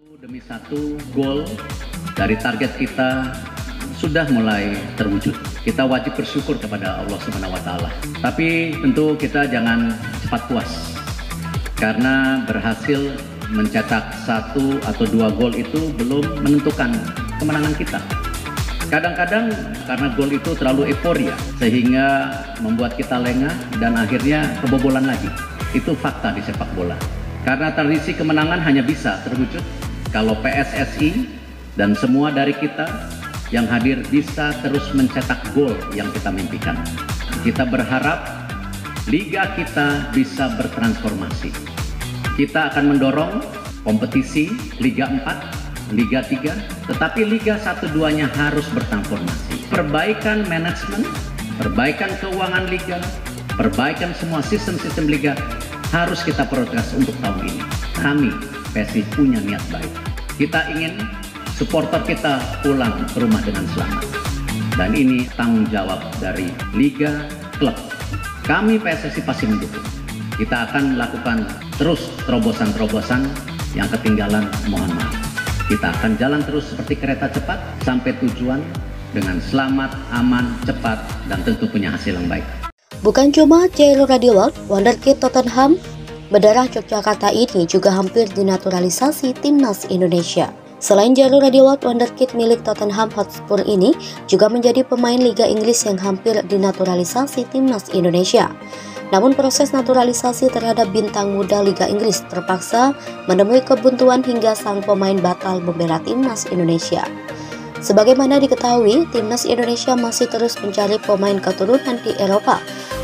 Demi satu gol dari target kita sudah mulai terwujud. Kita wajib bersyukur kepada Allah Subhanahu wa taala. Tapi tentu kita jangan cepat puas. Karena berhasil mencetak 1 atau 2 gol itu belum menentukan kemenangan kita. Kadang-kadang karena gol itu terlalu euforia sehingga membuat kita lengah dan akhirnya kebobolan lagi. Itu fakta di sepak bola. Karena tradisi kemenangan hanya bisa terwujud kalau PSSI dan semua dari kita yang hadir bisa terus mencetak gol yang kita mimpikan. Kita berharap liga kita bisa bertransformasi. Kita akan mendorong kompetisi Liga 4, Liga 3, tetapi Liga 1-2-nya harus bertransformasi. Perbaikan manajemen, perbaikan keuangan liga, perbaikan semua sistem-sistem liga harus kita prioritas untuk tahun ini. Kami PSSI punya niat baik. Kita ingin supporter kita pulang ke rumah dengan selamat. Dan ini tanggung jawab dari liga, klub. Kami PSSI pasti mendukung. Kita akan lakukan terus terobosan-terobosan yang ketinggalan, mohon maaf. Kita akan jalan terus seperti kereta cepat sampai tujuan dengan selamat, aman, cepat, dan tentu punya hasil yang baik. Bukan cuma Jairo Radiwalt, wonderkid Tottenham berdarah Yogyakarta ini juga hampir dinaturalisasi timnas Indonesia. Selain Jairo Radiwalt, wonderkid milik Tottenham Hotspur ini juga menjadi pemain Liga Inggris yang hampir dinaturalisasi timnas Indonesia. Namun proses naturalisasi terhadap bintang muda Liga Inggris terpaksa menemui kebuntuan hingga sang pemain batal membela timnas Indonesia. Sebagaimana diketahui, timnas Indonesia masih terus mencari pemain keturunan di Eropa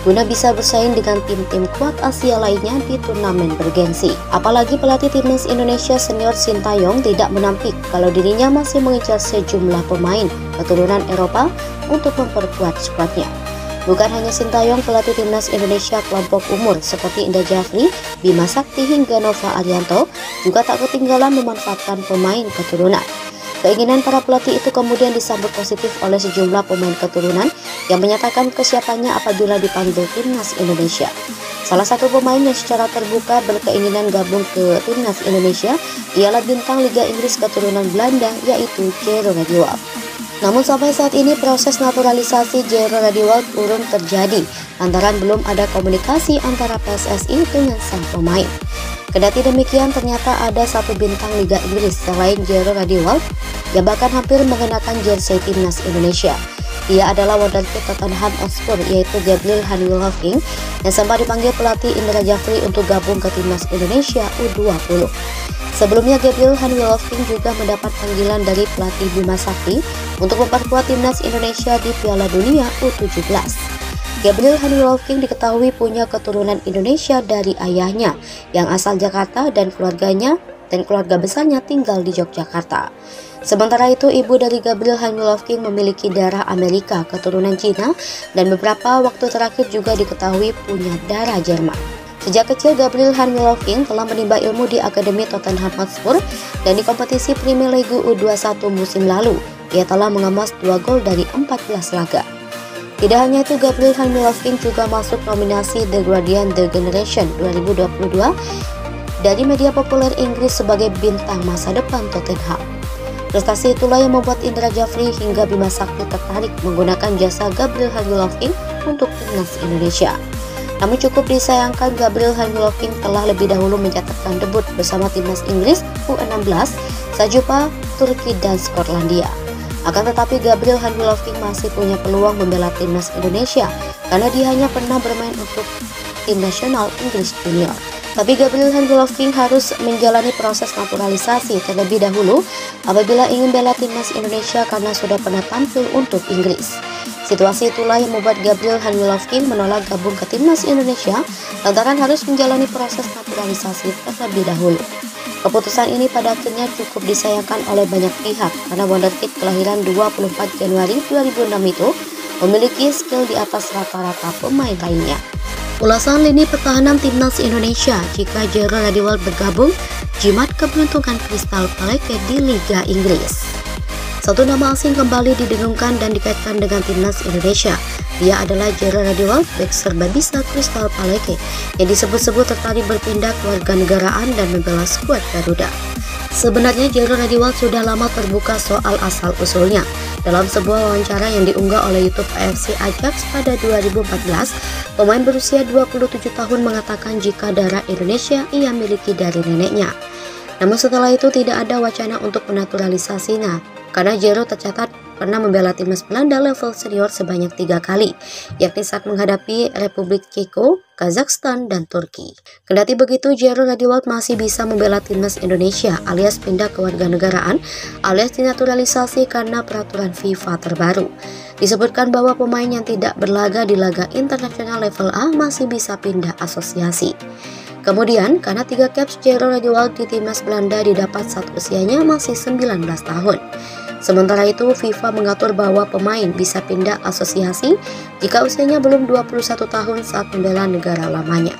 guna bisa bersaing dengan tim-tim kuat Asia lainnya di turnamen bergengsi. Apalagi pelatih timnas Indonesia senior Sintayong tidak menampik kalau dirinya masih mengejar sejumlah pemain keturunan Eropa untuk memperkuat skuadnya. Bukan hanya Sintayong, pelatih timnas Indonesia kelompok umur seperti Indra Jafri, Bima Sakti hingga Nova Arianto juga tak ketinggalan memanfaatkan pemain keturunan. Keinginan para pelatih itu kemudian disambut positif oleh sejumlah pemain keturunan yang menyatakan kesiapannya apabila dipanggil timnas Indonesia. Salah satu pemain yang secara terbuka berkeinginan gabung ke timnas Indonesia ialah bintang Liga Inggris keturunan Belanda, yaitu Jairo Radiwalt. Namun sampai saat ini proses naturalisasi Jairo Radiwalt urung terjadi lantaran belum ada komunikasi antara PSSI dengan sang pemain. Kendati demikian, ternyata ada satu bintang Liga Inggris selain Jairo Radiwalt yang bahkan hampir mengenakan jersey timnas Indonesia. Dia adalah wonderkid Tottenham Hotspur, yaitu Gabriel Hanwilhoffing, yang sempat dipanggil pelatih Indra Jafri untuk gabung ke timnas Indonesia U20. Sebelumnya, Gabriel Hanwilhoffing juga mendapat panggilan dari pelatih Bima Sakti untuk memperkuat timnas Indonesia di Piala Dunia U17. Gabriel Hanwilhoffing diketahui punya keturunan Indonesia dari ayahnya yang asal Jakarta dan keluarga besarnya tinggal di Yogyakarta. Sementara itu, ibu dari Gabriel Hanwilhoffing memiliki darah Amerika keturunan Cina dan beberapa waktu terakhir juga diketahui punya darah Jerman. Sejak kecil, Gabriel Hanwilhoffing telah menimba ilmu di Akademi Tottenham Hotspur dan di kompetisi Premier League U21 musim lalu, ia telah mengemas 2 gol dari 14 laga. Tidak hanya itu, Gabriel Hanwilhoffing juga masuk nominasi The Guardian The Generation 2022 dari media populer Inggris sebagai bintang masa depan Tottenham. Prestasi itulah yang membuat Indra Jafri hingga Bima Sakti tertarik menggunakan jasa Gabriel Hanwilhoffing untuk timnas Indonesia. Namun cukup disayangkan, Gabriel Hanwilhoffing telah lebih dahulu mencatatkan debut bersama timnas Inggris U16 saat jumpa Turki dan Skotlandia. Akan tetapi Gabriel Hanwilhoffing masih punya peluang membela timnas Indonesia karena dia hanya pernah bermain untuk tim nasional Inggris Junior. Tapi Gabriel Hanwilhoffing harus menjalani proses naturalisasi terlebih dahulu apabila ingin bela timnas Indonesia karena sudah pernah tampil untuk Inggris. Situasi itulah yang membuat Gabriel Hanwilhoffing menolak gabung ke timnas Indonesia lantaran harus menjalani proses naturalisasi terlebih dahulu. Keputusan ini pada akhirnya cukup disayangkan oleh banyak pihak karena wonderkid kelahiran 24 Januari 2006 itu memiliki skill di atas rata-rata pemain lainnya. Ulasan lini pertahanan timnas Indonesia jika Jairo Radiwalt bergabung, jimat keberuntungan Crystal Palace di Liga Inggris. Satu nama asing kembali didengungkan dan dikaitkan dengan timnas Indonesia. Dia adalah Jairo Radiwalt, bek serbabisa Crystal Palace yang disebut-sebut tertarik berpindah kewarganegaraan dan membela skuad Garuda. Sebenarnya Jairo Radiwalt sudah lama terbuka soal asal-usulnya. Dalam sebuah wawancara yang diunggah oleh YouTube AFC Ajax pada 2014, pemain berusia 27 tahun mengatakan jika darah Indonesia ia miliki dari neneknya. Namun setelah itu tidak ada wacana untuk menaturalisasinya, karena Jairo tercatat pernah membela timnas Belanda level senior sebanyak 3 kali, yakni saat menghadapi Republik Ceko, Kazakhstan, dan Turki. Kendati begitu, Jairo Radiwalt masih bisa membela timnas Indonesia alias pindah kewarganegaraan alias dinaturalisasi karena peraturan FIFA terbaru. Disebutkan bahwa pemain yang tidak berlaga di laga internasional level A masih bisa pindah asosiasi. Kemudian, karena 3 caps Jairo Radiwalt di timnas Belanda didapat saat usianya masih 19 tahun. Sementara itu, FIFA mengatur bahwa pemain bisa pindah asosiasi jika usianya belum 21 tahun saat membela negara lamanya.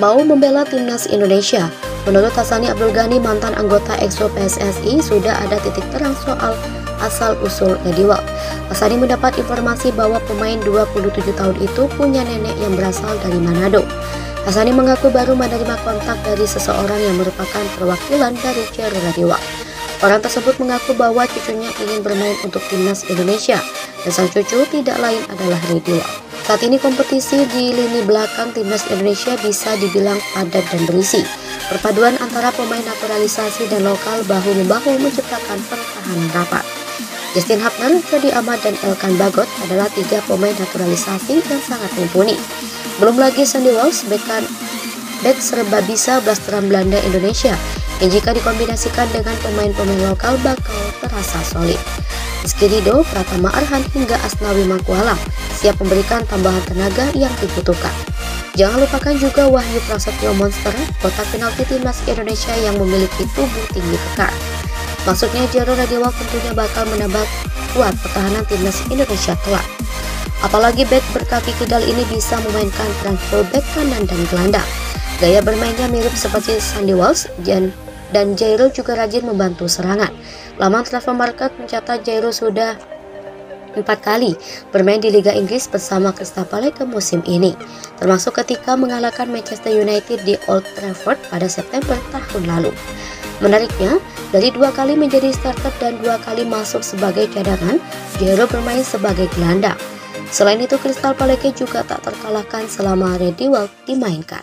Mau membela timnas Indonesia, menurut Hassani Abdul Ghani, mantan anggota EXO PSSI, sudah ada titik terang soal asal-usul Radiwalt. Hassani mendapat informasi bahwa pemain 27 tahun itu punya nenek yang berasal dari Manado. Hassani mengaku baru menerima kontak dari seseorang yang merupakan perwakilan dari Jairo Radiwalt. Orang tersebut mengaku bahwa cucunya ingin bermain untuk timnas Indonesia dan sang cucu tidak lain adalah Radiwalt. Saat ini kompetisi di lini belakang timnas Indonesia bisa dibilang padat dan berisi. Perpaduan antara pemain naturalisasi dan lokal bahu-membahu menciptakan pertahanan rapat. Justin Hapner, Freddy Ahmad, dan Elkan Bagot adalah 3 pemain naturalisasi yang sangat mumpuni. Belum lagi Sandy Walsh, bek serba bisa blasteran Belanda Indonesia, yang jika dikombinasikan dengan pemain-pemain lokal bakal terasa solid. Rizky Ridho, Pratama Arhan, hingga Asnawi Mangkualam siap memberikan tambahan tenaga yang dibutuhkan. Jangan lupakan juga Wahyu Prasetyo Monster, kotak penalti timnas Indonesia yang memiliki tubuh tinggi kekar. Maksudnya Jairo Radiwalt tentunya bakal menambah kuat pertahanan timnas Indonesia kelak. Apalagi bek berkaki kidal ini bisa memainkan peran fullback kanan dan gelandang. Gaya bermainnya mirip seperti Sandy Walsh dan Jairo juga rajin membantu serangan. Laman Transfermarkt mencatat Jairo sudah 4 kali bermain di Liga Inggris bersama Crystal Palace musim ini, termasuk ketika mengalahkan Manchester United di Old Trafford pada September tahun lalu. Menariknya, dari 2 kali menjadi starter dan 2 kali masuk sebagai cadangan, Jairo bermain sebagai gelandang. Selain itu, Crystal Palace juga tak terkalahkan selama Radiwalt dimainkan.